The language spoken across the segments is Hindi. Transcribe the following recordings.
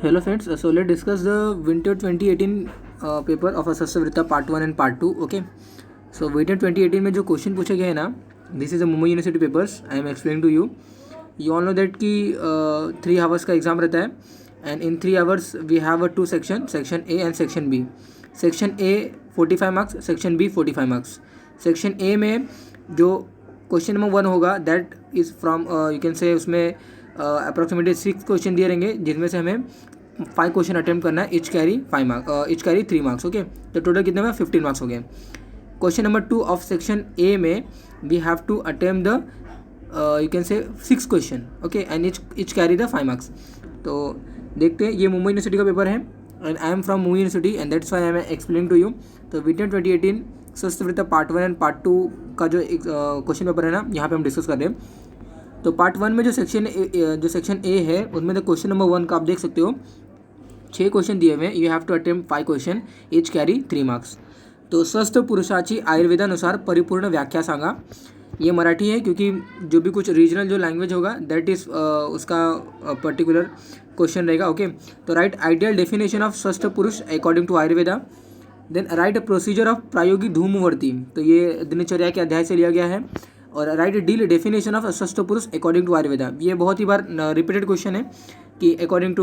Hello friends, so let's discuss the winter 2018 paper of Sasthavritta part 1 and part 2. Okay, so winter 2018 में जो क्वेश्चन पूछे गए हैं ना, this is a Mumbai university papers. I am explaining to you. You all know that कि 3 आवर्स का एग्जाम रहता है and in 3 hours we have a 2 section, section A and section B. Section A 45 marks, section B 45 marks. Section A में जो क्वेश्चन नंबर 1 होगा that is from you can say उसमें अप्रॉक्सीमेटली 6 क्वेश्चन दिए रहेंगे जिनमें से हमें 5 क्वेश्चन अटेम्प्ट करना है. Each carry 5 marks, each carry 3 marks. Okay, तो टोटल कितने में 15 मार्क्स हो गए. Question number 2 of section A में we have to attempt the you can say 6 question. Okay, and each carry the 5 marks. तो देखते हैं, ये मुंबई यूनिवर्सिटी का पेपर है and I am from Mumbai university and that's why I am explaining to you. तो विंटर 2018 सस्तवृत्त पार्ट 1 एंड पार्ट 2 का जो क्वेश्चन पेपर है ना, यहाँ पे हम डिस्कस कर रहे हैं. तो पार्ट 1 में जो सेक्शन ए है उनमें तो क्वेश्चन नंबर 1 का आप देख सकते हो 6 क्वेश्चन दिए हुए हैं. You have to attempt 5 question, each carry 3 marks. तो स्वस्थ पुरुषाची आयुर्वेदानुसार परिपूर्ण व्याख्या सांगा. ये मराठी है क्योंकि जो भी कुछ रीजनल जो लैंग्वेज होगा दैट इज़ उसका पर्टिकुलर क्वेश्चन रहेगा. ओके, तो राइट आइडियल डेफिनेशन ऑफ स्वस्थ पुरुष according to Ayurveda. Then write procedure of प्रायोगिक धूमवर्ती, तो ये दिनचर्या के अध्याय से लिया गया है. और राइट डील डेफिनेशन ऑफ स्वस्थ पुरुष अकॉर्डिंग टू आयुर्वेदा. ये बहुत ही बार रिपीटेड क्वेश्चन है कि अकॉर्डिंग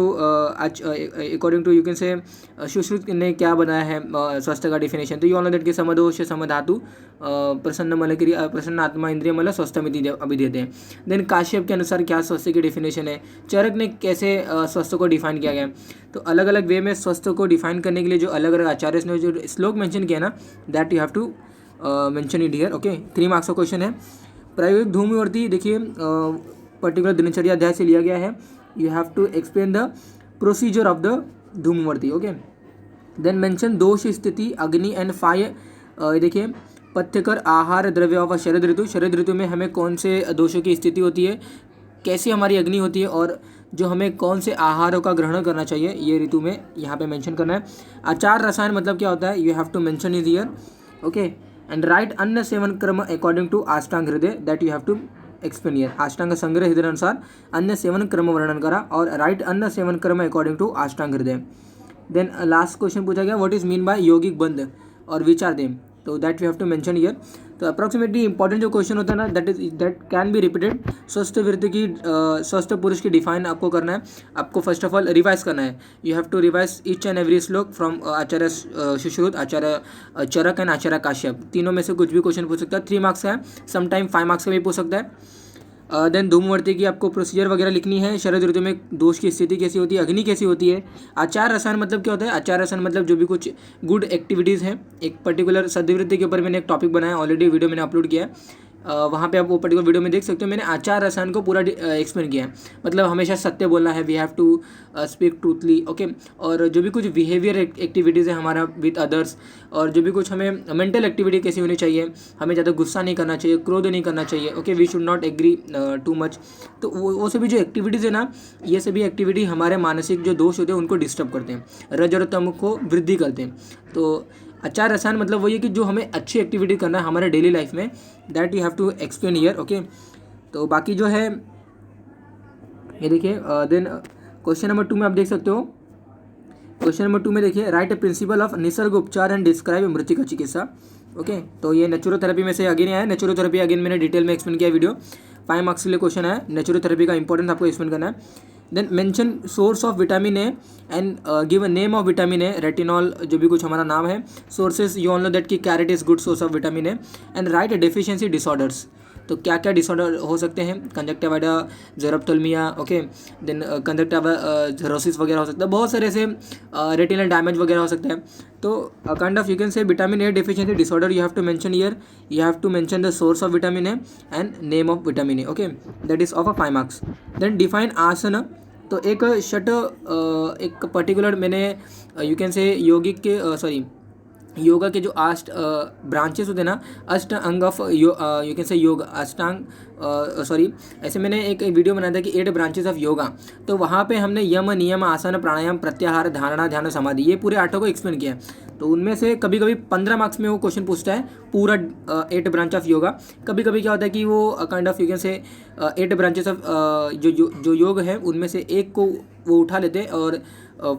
टू यू कैन से सुश्रुत ने क्या बनाया है स्वास्थ्य का डेफिनेशन. तो ये ऑल दैट के समदोष समधातु प्रसन्न मल क्रिया प्रसन्न आत्मा इंद्रिय मल स्वस्थमिति अभिधेयते हैं. देन काश्यप के अनुसार क्या स्वास्थ्य की डेफिनेशन है. चरक ने कैसे स्वास्थ्य को डिफाइन किया गया. तो अलग अलग वे में स्वास्थ्य को डिफाइन करने के लिए जो अलग अलग आचार्य ने जो श्लोक मेंशन किया ना, that you have to mention it here. Okay, 3 marks का क्वेश्चन है. प्रायोगिक धूमवर्ती देखिए पर्टिकुलर दिनचर्या अध्याय से लिया गया है. You have to explain the procedure of the धूमवर्ती. ओके, देन मेंशन दोष स्थिति अग्नि एंड फायर. देखिए पथ्यकर आहार द्रव्य ऑफ शरद ऋतु. शरद ऋतु में हमें कौन से दोषों की स्थिति होती है, कैसी हमारी अग्नि होती है और जो हमें कौन से आहारों का ग्रहण करना चाहिए ये ऋतु में यहाँ पे मेंशन करना है. आचार रसायन मतलब क्या होता है, you have to mention it here. Okay, and write अन्न सेवन क्रम according to Ashtanga Hridaya, that you have to explain here. Ashtanga Sangraha हृदय अनुसार अन्न सेवन क्रम वर्णन करा और राइट अन्न सेवन क्रम अकॉर्डिंग टू अष्टांग हृदय. देन लास्ट क्वेश्चन पूछा गया व्हाट इज मीन बाय यौगिक बंध और विचार देम, तो that you have to mention here. तो अप्रॉक्सीमेटली इंपॉर्टेंट जो क्वेश्चन होता है ना दैट कैन बी रिपीटेड. स्वस्थ वृत्ति की स्वस्थ पुरुष की डिफाइन आपको करना है. आपको फर्स्ट ऑफ ऑल रिवाइज करना है. You have to revise each and every श्लोक फ्रॉम आचार्य सुश्रुत, आचार्य चरक एंड आचार्य काश्यप. तीनों में से कुछ भी क्वेश्चन पूछ सकता है. 3 मार्क्स है, समटाइम 5 मार्क्स का भी पूछ सकता है. देन धूमवर्ती की आपको प्रोसीजर वगैरह लिखनी है. शरद ऋतु में दोष की स्थिति कैसी होती है, अग्नि कैसी होती है. आचार रसायन मतलब क्या होता है, आचार रसायन मतलब जो भी कुछ गुड एक्टिविटीज़ हैं. एक पर्टिकुलर सदवृत्ति के ऊपर मैंने एक टॉपिक बनाया, ऑलरेडी वीडियो मैंने अपलोड किया है. वहाँ पे आप वो पर्टिकुलर वीडियो में देख सकते हो. मैंने आचार रसायन को पूरा एक्सप्लेन किया है. मतलब हमेशा सत्य बोलना है, we have to speak truthfully. Okay, और जो भी कुछ बिहेवियर एक्टिविटीज़ है हमारा विद अदर्स, और जो भी कुछ हमें मेंटल एक्टिविटी कैसी होनी चाहिए, हमें ज़्यादा गुस्सा नहीं करना चाहिए, क्रोध नहीं करना चाहिए. Okay, we should not agree too much. तो वो सभी जो एक्टिविटीज़ है ना, ये सभी एक्टिविटी हमारे मानसिक जो दोष होते हैं उनको डिस्टर्ब करते हैं, रज और तम को वृद्धि करते हैं. तो आचार रसायन मतलब वही है कि जो हमें अच्छी एक्टिविटी करना है हमारे डेली लाइफ में, that you have to explain here. Okay, तो बाकी जो है ये देखिए. देन क्वेश्चन नंबर 2 में आप देख सकते हो. क्वेश्चन नंबर 2 में देखिए right A principle of Nisarga उपचार एंड डिस्क्राइब मृतिका चिकित्सा. ओके, तो ये नेचुरोथेरेपी में से अगेन आया. नेचुरोथेरेपी अगेन मैंने डिटेल में एक्सप्लेन किया वीडियो. 5 मार्क्स के लिए क्वेश्चन है. नेचुरोथेरेपी का इंपॉर्टेंस आपको एक्सप्लेन करना है. Then mention source of vitamin A and give a name of vitamin A. Retinol जो भी कुछ हमारा नाम है. Sources you all know that कि carrot is good source of vitamin A. And write deficiency disorders. तो क्या क्या डिसऑर्डर हो सकते हैं, conjunctiva xerophthalmia. Okay, then conjunctiva xerosis वगैरह हो सकता है. बहुत सारे ऐसे रेटिनल डैमेज वगैरह हो सकता है. तो kind of you can say vitamin A deficiency disorder you have to mention here. You have to mention the source of vitamin A and name of vitamin A. Okay, that is of a 5 marks. Then define asana. तो एक पर्टिकुलर मैंने यू कैन से यौगिक के योगा के जो 8 ब्रांचेस होते हैं ना, अष्ट अंग ऑफ यू कैन से योग, अष्टांग सॉरी, ऐसे मैंने एक वीडियो बनाया था कि 8 ब्रांचेस ऑफ योगा, तो वहाँ पे हमने यम, नियम, आसन, प्राणायाम, प्रत्याहार, धारणा, ध्यान, समाधि, ये पूरे 8 को एक्सप्लेन किया है। तो उनमें से कभी कभी 15 मार्क्स में वो क्वेश्चन पूछता है पूरा 8 ब्रांच ऑफ योगा। कभी कभी क्या होता है कि वो काइंड ऑफ यू कैन से 8 ब्रांचेस ऑफ जो योग है उनमें से एक को वो उठा लेते हैं और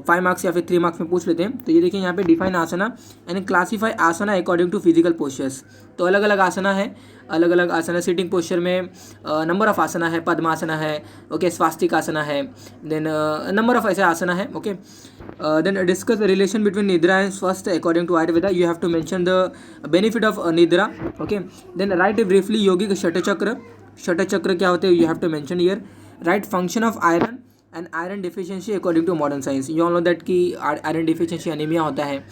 5 मार्क्स या फिर 3 मार्क्स में पूछ लेते हैं। तो ये देखिए यहाँ पे define asana and classify asana according to physical postures. तो अलग अलग आसना है, अलग अलग आसना। सिटिंग पोस्चर में नंबर ऑफ आसना है, पद्मासना है, ओके, स्वास्तिक आसना है, देन नंबर ऑफ ऐसे आसना है, okay. Then discuss the relation between nidra and swasthya according to Ayurveda. You have to mention the benefit of nidra, okay. Then write briefly yogic shatchakra. Shatchakra क्या होते हैं, you have to mention here. Write function of iron and iron deficiency according to modern science. You all know that कि आयरन डिफिशियंसी अनीमिया होता है,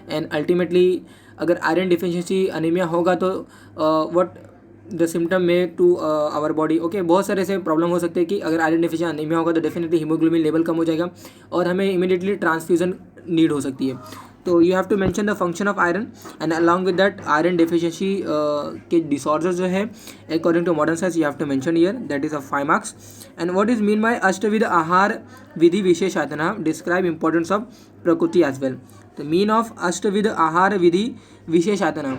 एंड अल्टीमेटली अगर आयरन डिफिशियंसी अनीमिया होगा तो व्हाट द सिम्टम में टू आवर बॉडी, ओके। बहुत सारे ऐसे प्रॉब्लम हो सकते हैं कि अगर आयरन डिफिशियंसी अनीमिया होगा तो डेफिनेटली हीमोग्लोबिन लेवल कम हो जाएगा और हमें इमीडिएटली ट्रांसफ्यूजन नीड हो सकती है। तो you have to mention the function of iron and along with that iron deficiency के डिसऑर्डर जो है according to modern science you have to mention here, that is of 5 marks. And what is mean by अष्टविध आहार विधि विशेषातना, डिस्क्राइब इंपॉर्टेंस ऑफ प्रकृति एज वेल। तो मीन ऑफ अष्टविध आहार विधि विशेषातना,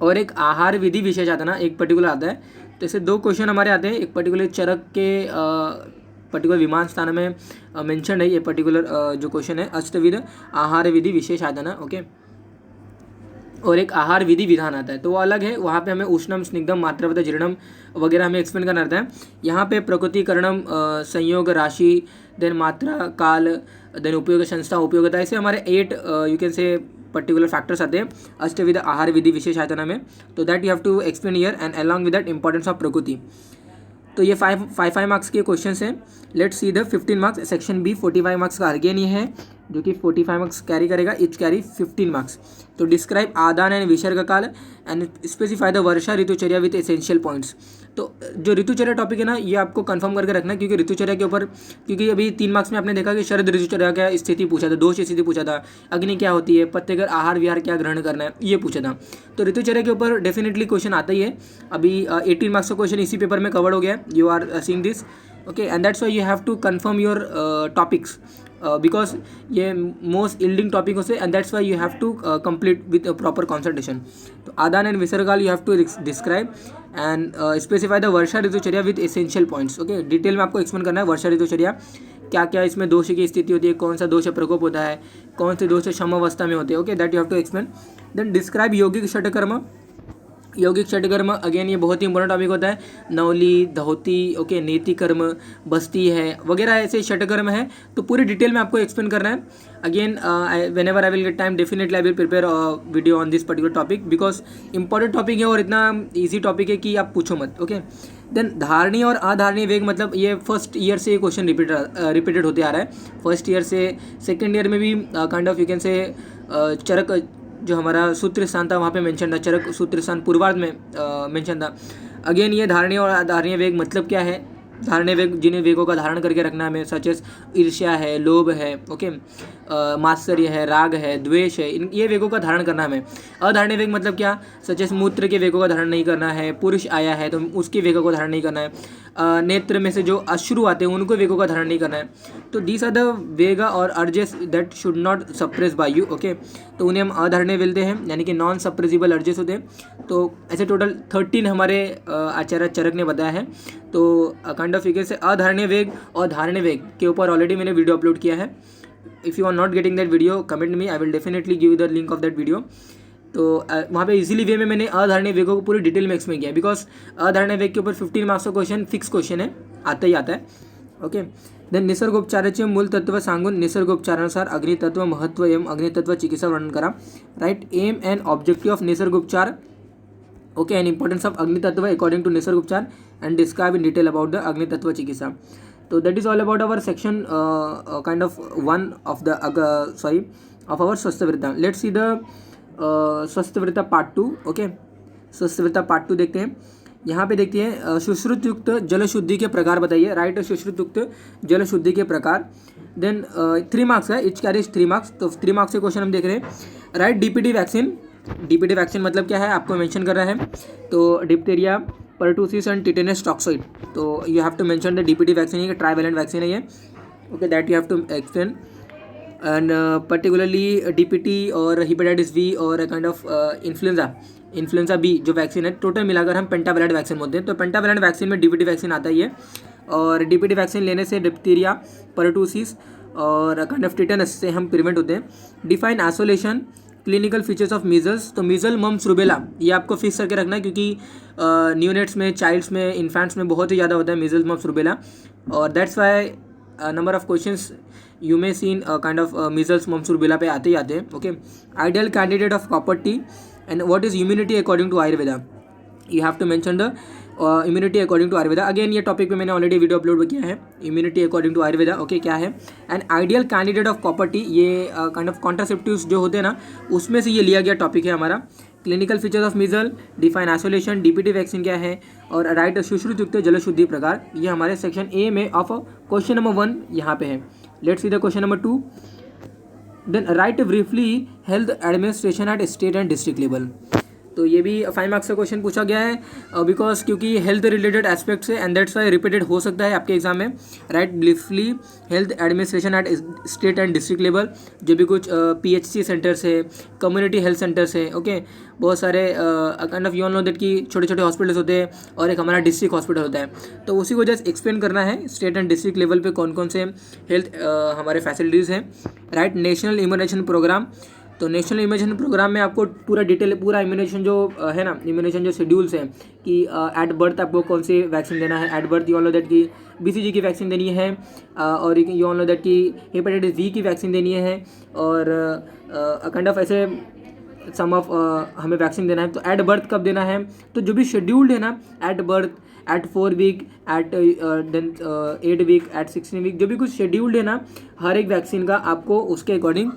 और एक आहार विधि विशेषातना एक पर्टिकुलर आता है। तो ऐसे 2 क्वेश्चन हमारे आते हैं, एक पर्टिकुलर चरक के पर्टिकुलर विमान स्थान में मेंशन है ये पर्टिकुलर जो क्वेश्चन है, अष्टविध आहार विधि विशेषातना, ओके। और एक आहार विधि विधान आता है तो वो अलग है, वहाँ पे हमें उष्णम, स्निग्धम, मात्रावत, जीर्णम वगैरह हमें एक्सप्लेन करना रहता है। यहाँ पे प्रकृतिकरणम, संयोग, राशि, देन मात्रा, काल, देन उपयोग, संस्था, उपयोगिता, ऐसे हमारे 8 you can say particular factors आते हैं अष्टविध आहार विधि विशेषातना में। तो that you have to explain here and along with that importance of prakriti. तो ये 5 मार्क्स के क्वेश्चन हैं। Let's see the 15 marks. Section B 45 marks का अगेन ये है जो कि 45 मार्क्स कैरी करेगा, इच कैरी 15 मार्क्स। तो describe adana and visarga kala and specify the वर्षा ऋतुचर्या विथ एसेंशियल पॉइंट्स। तो जो ऋतुचर्या टॉपिक है ना, ये आपको कंफर्म करके रखना है, क्योंकि ऋतुचर्या के ऊपर, क्योंकि अभी 3 मार्क्स में आपने देखा कि शरद ऋतुचर्या क्या स्थिति पूछा था, दोष स्थिति पूछा था, अग्नि क्या होती है, पत्तेकर आहार विहार क्या ग्रहण करना है, ये पूछा था। तो ऋतुचर्या के ऊपर डेफिनेटली क्वेश्चन आता ही है। अभी 18 मार्क्स का क्वेश्चन इसी पेपर में कवर हो गया है, you are seeing this, okay. And that's why you have to confirm your topics because ये मोस्ट यील्डिंग टॉपिक होते and that's why you have to complete with proper concentration. तो आदान एंड विसर्गाल you have to describe and specify the वर्षा ऋतुचर्या with essential points, okay. Detail में आपको एक्सप्लेन करना है वर्षा ऋतुचर्या क्या क्या इसमें दोष की स्थिति होती है, कौन सा दोष प्रकोप होता है, कौन से दोष क्षम अवस्था में होते हैं, okay. That you have to explain. Then describe yaugik shatkarma. यौगिक षटकर्म अगेन ये बहुत ही इंपॉर्टेंट टॉपिक होता है। नवली, धोती, ओके, नीति कर्म, बस्ती है वगैरह, ऐसे षटकर्म है। तो पूरी डिटेल में आपको एक्सप्लेन करना है। Again when ever I will get time definitely I will prepare video on this particular topic because important topic है और इतना ईजी टॉपिक है कि आप पूछो मत, ओके। देन धारणीय और अधारणीय वेग, मतलब ये फर्स्ट ईयर से ये क्वेश्चन रिपीटेड होते आ रहा है। फर्स्ट ईयर से सेकेंड ईयर में भी काइंड ऑफ यू कैन से चरक जो हमारा सूत्र स्थान था वहाँ पे मेंशन था, चरक सूत्र स्थान पूर्वार्ध में मेंशन था। अगेन ये धारणीय और अधारणीय वेग मतलब क्या है, धारणीय वेग जिन्हें वेगों का धारण करके रखना हमें, सच एस ईर्ष्या है, लोभ है, ओके, मात्सर्य है, राग है, द्वेष है, इन ये वेगों का धारण करना हमें। अधारणीय वेग मतलब क्या, सच एस मूत्र के वेगों का धारण नहीं करना है, पुरुष आया है तो उसके वेगों को धारण नहीं करना है, नेत्र में से जो अश्रु आते हैं उनको वेगों का धारण नहीं करना है। तो दीज आर द वेगा और urges that should not suppress by you, okay. तो उन्हें हम अधारणीय बोलते हैं, यानी कि नॉन सप्रेसिबल अर्जेस होते हैं। तो ऐसे टोटल 13 हमारे आचार्य चरक ने बताया है। तो काइंड ऑफ फिगर से अधारणीय वेग और धारणीय वेग के ऊपर ऑलरेडी मैंने वीडियो अपलोड किया है। If you are not getting that video comment me, I will definitely give the link of that video. तो वहाँ पे इजीली वे में मैंने अधारणीय वेगों को पूरी डिटेल में एक्सप्लेन किया बिकॉज अधारणीय वेग के ऊपर 15 मार्क्स का क्वेश्चन फिक्स क्वेश्चन है, आता ही आता है, ओके। देन निसर्गोपचाराचे मूल तत्व सांगून निसर्गोपचारानुसार अग्नितत्व महत्व एवं अग्नितत्व चिकित्सा वर्णन करा। Right, aim and objective of निसर्गोपचार, okay, and importance of Agni Tattva according to Nisarg Upchar and describe in detail about the Agni Tattva Chikitsa. So that is all about our section kind of one of the of our Swasthvrita. Let's see the Swasthvrita part 2, okay. Swasthvrita part 2 देखते हैं। यहाँ पे देखते हैं सुश्रुत युक्त जल शुद्धि के प्रकार बताइए। राइट, सुश्रुत युक्त जल शुद्धि के प्रकार। देन 3 मार्क्स है, इच कैरीज 3 मार्क्स। तो 3 मार्क्स के क्वेश्चन हम देख रहे हैं। Right, DPT vaccine. DPT vaccine मतलब क्या है आपको मेंशन कर रहा है। तो diphtheria, pertussis and tetanus toxoid. तो you have to mention the DPT vaccine है, ट्राइवेलेंट वैक्सीन है ये, okay, that you have to explain. And particularly DPT और हेपेटाइटिस बी और काइंड ऑफ इन्फ्लुएंजा बी जो वैक्सीन है, टोटल मिलाकर हम पेंटावेलेंट वैक्सीन बोलते हैं. तो पेंटावेलेंट वैक्सीन में DPT वैक्सीन आता ही है. और DPT वैक्सीन लेने से डिप्थीरिया, परटूसिस और काइंड ऑफ टिटेनस से हम प्रिवेंट होते हैं. Define isolation, clinical features of measles. तो मीजल, मम्स, रूबेला ये आपको फिक्स करके रखना है, क्योंकि न्यूनेट्स में, चाइल्ड्स में, इन्फेंट्स में बहुत ही ज़्यादा होता है मीजल्स, मम्स, रूबेला. और that's why number of questions you may seen kind of measles, mumps, rubella पे आते ही आते हैं. Okay. Ideal candidate of copper T and what is immunity according to Ayurveda. You have to mention the immunity according to Ayurveda. Again ये टॉपिक पे मैंने ऑलरेडी वीडियो अपलोड किया है, immunity according to Ayurveda. Okay, क्या है. And ideal candidate of copper T, ये काइंड ऑफ कॉन्ट्रासेप्टिव्स जो होते हैं ना, उसमें से ये लिया गया टॉपिक है हमारा. Clinical features of measle, define isolation, DPT vaccine क्या है, और राइट सुश्रुतयुक्त जलशुद्धि प्रकार. ये हमारे सेक्शन ए में ऑफ क्वेश्चन नंबर 1 यहाँ पे है. Let's see the question number 2. Then write briefly health administration at state and district level. तो ये भी 5 मार्क्स का क्वेश्चन पूछा गया है, बिकॉज क्योंकि हेल्थ रिलेटेड एस्पेक्ट से, एंड दैट्स वाई रिपीटेड हो सकता है आपके एग्जाम में. Write briefly health administration at state and district level. जो भी कुछ PHC सेंटर्स है, कम्युनिटी हेल्थ सेंटर्स है, ओके, बहुत सारे kind of you all know that कि छोटे छोटे हॉस्पिटल्स होते हैं और एक हमारा डिस्ट्रिक्ट हॉस्पिटल होता है. तो उसी को जस्ट एक्सप्लेन करना है स्टेट एंड डिस्ट्रिक्ट लेवल पे कौन कौन से हेल्थ हमारे फैसिलिटीज़ हैं. राइट. National immunization programme. तो नेशनल इम्यूनाइजेशन प्रोग्राम में आपको पूरा डिटेल, पूरा इम्यूनाइजेशन जो है ना, इम्यूनाइजेशन जो शेड्यूल्स हैं कि एट बर्थ आपको कौन सी वैक्सीन देना है. At birth you all know that कि BCG की वैक्सीन देनी है, और यू ऑल नो दैट कि हेपेटाइटिस बी की वैक्सीन देनी है, और काइंड ऑफ ऐसे सम ऑफ हमें वैक्सीन देना है. तो एट बर्थ कब देना है, तो जो भी शेड्यूल्ड है ना, at birth, at 4 week, at then 8 week, at 16 week, जो भी कुछ शेड्यूल्ड है ना हर एक वैक्सीन का, आपको उसके अकॉर्डिंग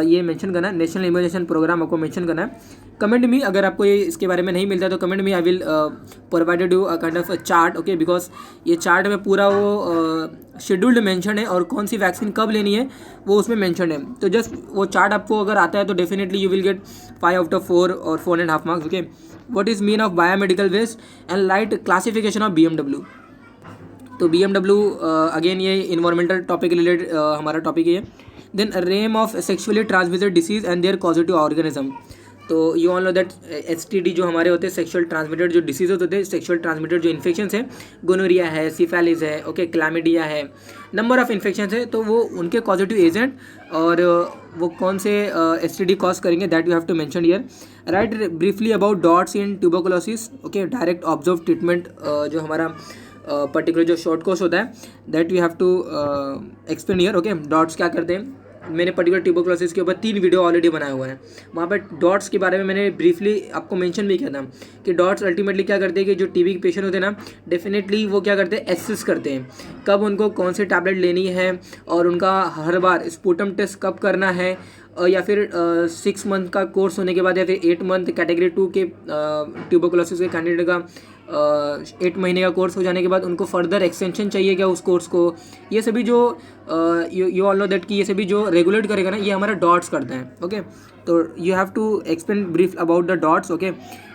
ये मेंशन करना है. नेशनल इम्यूनाइजेशन प्रोग्राम आपको मेंशन करना है. कमेंट मी अगर आपको ये इसके बारे में नहीं मिलता, तो comment me, I will provided you a kind of chart. Okay, because ये चार्ट में पूरा वो शेड्यूल्ड मेंशन है, और कौन सी वैक्सीन कब लेनी है वो उसमें मेंशन है. तो जस्ट वो चार्ट आपको अगर आता है तो definitely you will get 5 out of 4 और 4.5 marks. Okay. What is mean of biomedical waste and light classification of BMW. तो BMW अगेन ये इन्वायरमेंटल टॉपिक रिलेटेड हमारा टॉपिक है. Then name of sexually transmitted disease and their causative organism. तो you all know that STD जो हमारे होते हैं, सेक्सुअल ट्रांसमिटेड जो डिसीजेज होते हैं, सेक्सुअल ट्रांसमिटेड जो इन्फेक्शंस है, गोनोरिया है, सिफेलिस है, ओके, क्लैमिडिया है, नंबर ऑफ इन्फेक्शंस है. तो वो उनके कॉजेटिव एजेंट और वो कौन से STD कॉज करेंगे, that you have to mention here. Write briefly about DOTS in tuberculosis. Okay. Direct observe treatment जो हमारा पर्टिकुलर जो शॉर्ट कोर्स होता है, that you have to explain here. Okay. DOTS क्या करते हैं, मैंने पर्टिकुलर ट्यूबरकुलोसिस के ऊपर 3 वीडियो ऑलरेडी बनाया हुआ है. वहाँ पर डॉट्स के बारे में मैंने ब्रीफली आपको मेंशन भी किया था कि डॉट्स अल्टीमेटली क्या करते हैं कि जो TB के पेशेंट होते हैं ना, डेफिनेटली वो क्या करते हैं, एसेस करते हैं कब उनको कौन से टैबलेट लेनी है, और उनका हर बार स्पूटम टेस्ट कब करना है, या फिर 6 मंथ का कोर्स होने के बाद, या फिर 8 मंथ कैटेगरी 2 के ट्यूबरकुलोसिस के कैंडिडेट का 8 महीने का कोर्स हो जाने के बाद उनको फर्दर एक्सटेंशन चाहिए क्या उस कोर्स को. ये सभी जो यू ऑल नो दैट कि ये सभी जो रेगुलेट करेगा ना, ये हमारा डॉट्स करता है. ओके. तो you have to explain brief about the DOTS. Okay.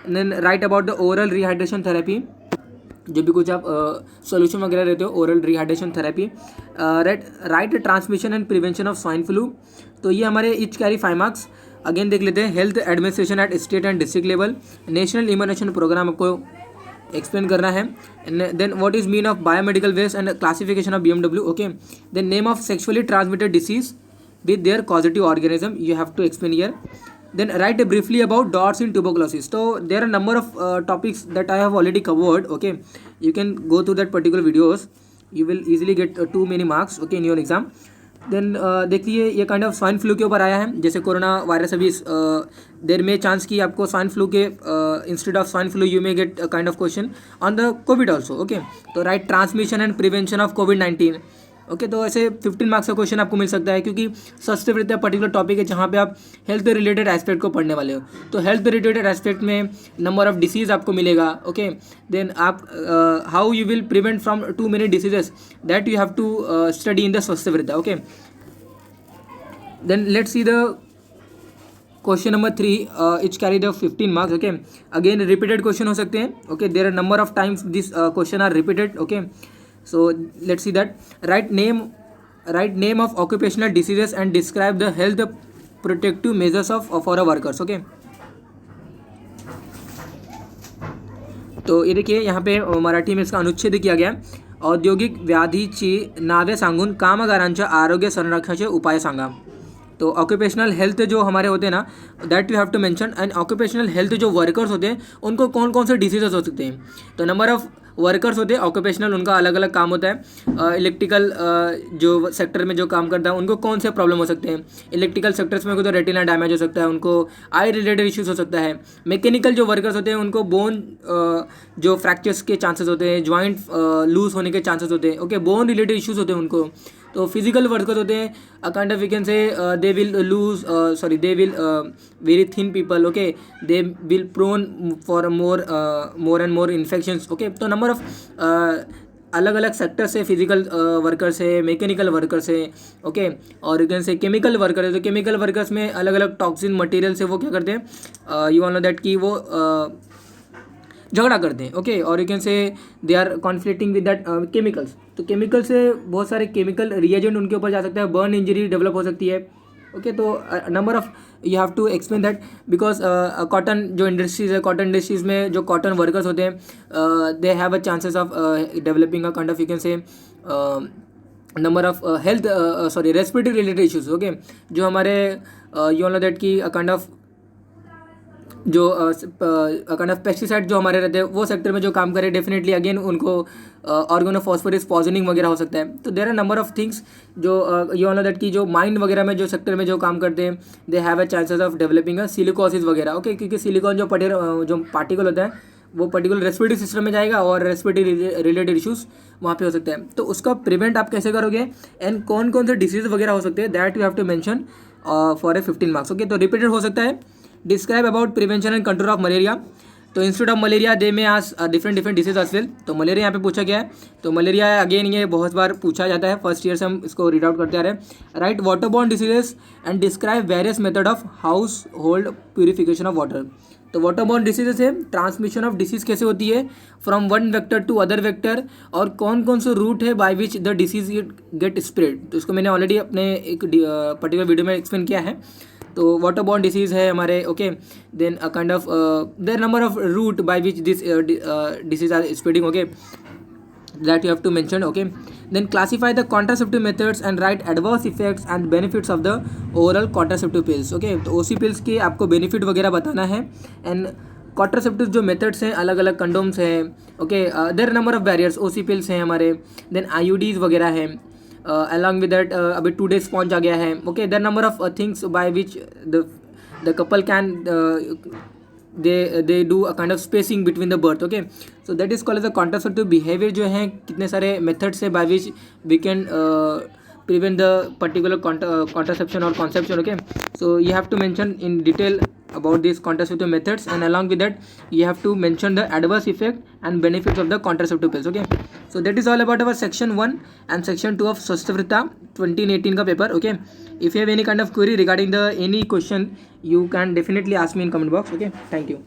Then write about the oral rehydration therapy. जो भी कुछ आप सॉल्यूशन वगैरह रहते हो, oral rehydration therapy. Write transmission and prevention of swine flu. तो ये हमारे इच कैरी 5 मार्क्स. अगेन देख लेते हैं. Health administration at state and district level. National immunization programme आपको एक्सप्लेन करना है. Then what is mean of biomedical waste and classification of BMW. Okay. Then name of sexually transmitted disease with their causative organism. You have to explain here. Then write briefly about dots in tuberculosis. So there are a number of topics that I have already covered. Okay, you can go through that particular videos. You will easily get 2 many marks. Okay, in your exam. Then देखिए ये काइंड ऑफ स्वाइन फ्लू के ऊपर आया है. जैसे कोरोना वायरस अभी देर में चांस की आपको स्वाइन फ्लू के instead of swine flu you may get kind of question on the covid also. Okay. तो write transmission and prevention of COVID-19. Okay. तो ऐसे 15 मार्क्स का क्वेश्चन आपको मिल सकता है, क्योंकि सस्ते वृत्ति पर्टिकुलर टॉपिक है जहाँ पे आप हेल्थ रिलेटेड एस्पेक्ट को पढ़ने वाले हो. तो हेल्थ रिलेटेड एस्पेक्ट में नंबर ऑफ डिसीज आपको मिलेगा. ओके. देन आप how you will prevent from too many diseases, that you have to study in the swasth vritti. Okay. Then let's see the question number 3 each carry the 15 marks. Okay, again repeated question हो सकते हैं. Okay, there are number of times this question are repeated. Okay, so let's see that. Write name of occupational diseases and describe the health protective measures of for a workers. Okay, तो ये देखिए यहाँ पे मराठी में इसका अनुच्छेद किया गया. औद्योगिक व्याधीची नावे सांगून कामगारांच्या आरोग्य संरक्षणाचे उपाय सांगा. तो ऑक्यूपेशनल हेल्थ जो हमारे होते हैं ना, that you have to mention. And occupational health जो वर्कर्स होते हैं उनको कौन कौन से डिसीजेस हो सकते हैं. तो नंबर ऑफ वर्कर्स होते हैं ऑक्यूपेशनल, उनका अलग अलग काम होता है. इलेक्ट्रिकल जो सेक्टर में जो काम करता है उनको कौन से प्रॉब्लम हो सकते हैं. इलेक्ट्रिकल सेक्टर्स में तो रेटिना डैमेज हो सकता है, उनको आई रिलेटेड इश्यूज हो सकता है. मैकेनिकल जो वर्कर्स होते हैं उनको बोन जो फ्रैक्चर्स के चांसेस होते हैं, ज्वाइंट लूज होने के चांसेस होते हैं. ओके, बोन रिलेटेड इश्यूज होते हैं उनको. तो फिजिकल वर्कर्स होते हैं kind of we can say they will lose they will very thin people. Okay, they will prone for more and more infections. Okay, तो नंबर ऑफ अलग अलग सेक्टर से फिजिकल वर्कर्स है, मैकेनिकल वर्कर्स है. ओके, और you can say chemical worker है. तो केमिकल वर्कर्स में अलग अलग टॉक्सिन मटेरियल से वो क्या करते हैं, यू ऑल नो दैट कि वो झगड़ा करते हैं. ओके, और you can say they are conflicting with that chemicals. तो केमिकल से बहुत सारे केमिकल रिएजेंट उनके ऊपर जा सकता है, बर्न इंजरी डेवलप हो सकती है. ओके, तो number of you have to explain that because cotton जो इंडस्ट्रीज है, कॉटन इंडस्ट्रीज में जो कॉटन वर्कर्स होते हैं they have a chances of developing a kind of you can say number of health respiratory related issues. Okay, जो हमारे यू ऑल नो दैट की काइंड ऑफ जो काइंड ऑफ पेस्टिसाइड जो हमारे रहते हैं वो सेक्टर में जो काम करे, डेफिनेटली अगेन उनको ऑर्गेनोफॉस्फोरस पॉइजनिंग वगैरह हो सकता है. तो there are number of things जो यू ऑल नो दैट की जो माइंड वगैरह में जो सेक्टर में जो काम करते हैं they have a chances of developing a silicosis वगैरह. ओके, क्योंकि सिलिकॉन जो पार्टिकल होता है वो पर्टिकुलर रेस्पिरेटरी सिस्टम में जाएगा और रेस्पिरेटरी रिलेटेड इश्यूज वहाँ पे हो सकते हैं. तो उसका प्रिवेंट आप कैसे करोगे एंड कौन कौन से डिसीज वगैरह हो सकते हैं, that you have to mention for a 15 marks. Okay, तो रिपीटेड हो सकता है. Describe about prevention and control of malaria. तो instead of malaria they may ask different disease as well. तो मलेरिया यहाँ पे पूछा गया है. तो मलेरिया अगेन ये बहुत बार पूछा जाता है, फर्स्ट ईयर से हम इसको रीड आउट करते आ रहे हैं. Write water borne diseases and describe various method of household purification of water. तो वाटर बॉर्न डिसीजेस है, ट्रांसमिशन ऑफ डिसीज कैसे होती है from one vector to other vector, और कौन कौन से रूट है by which the disease get spread. तो इसको मैंने ऑलरेडी अपने एक पर्टिकुलर वीडियो में एक्सप्लेन किया है. तो वाटर बॉर्न डिसीज है हमारे. Okay, then a kind of there number of route by which this disease are spreading. Okay, that you have to mention. Okay, then classify the contraceptive methods and write adverse effects and benefits of the oral contraceptive pills. Okay, तो OC pills के आपको बेनिफिट वगैरह बताना है. एंड कॉन्ट्रासेप्टिव जो मेथड्स हैं, अलग अलग कंडोम्स हैं. Okay, there number of barriers, OC pills हैं हमारे. देन IUDs वगैरह हैं. अलॉन्ग विद दैट अभी 2 days स्पॉन्ज आ गया है. Okay, there number of things by which the couple can they do a kind of spacing between the birth. Okay, so that is called as the contraceptive behavior. जो है कितने सारे methods है by which we can prevent the particular contraception or conception. Okay, so you have to mention in detail about these contraceptive methods, and along with that you have to mention the adverse effect and benefits of the contraceptive pills. Okay, so that is all about our section 1 and section 2 of Swasthvrita 2018 का paper. Okay, if you have any kind of query regarding the any question you can definitely ask me in comment box. Okay, thank you.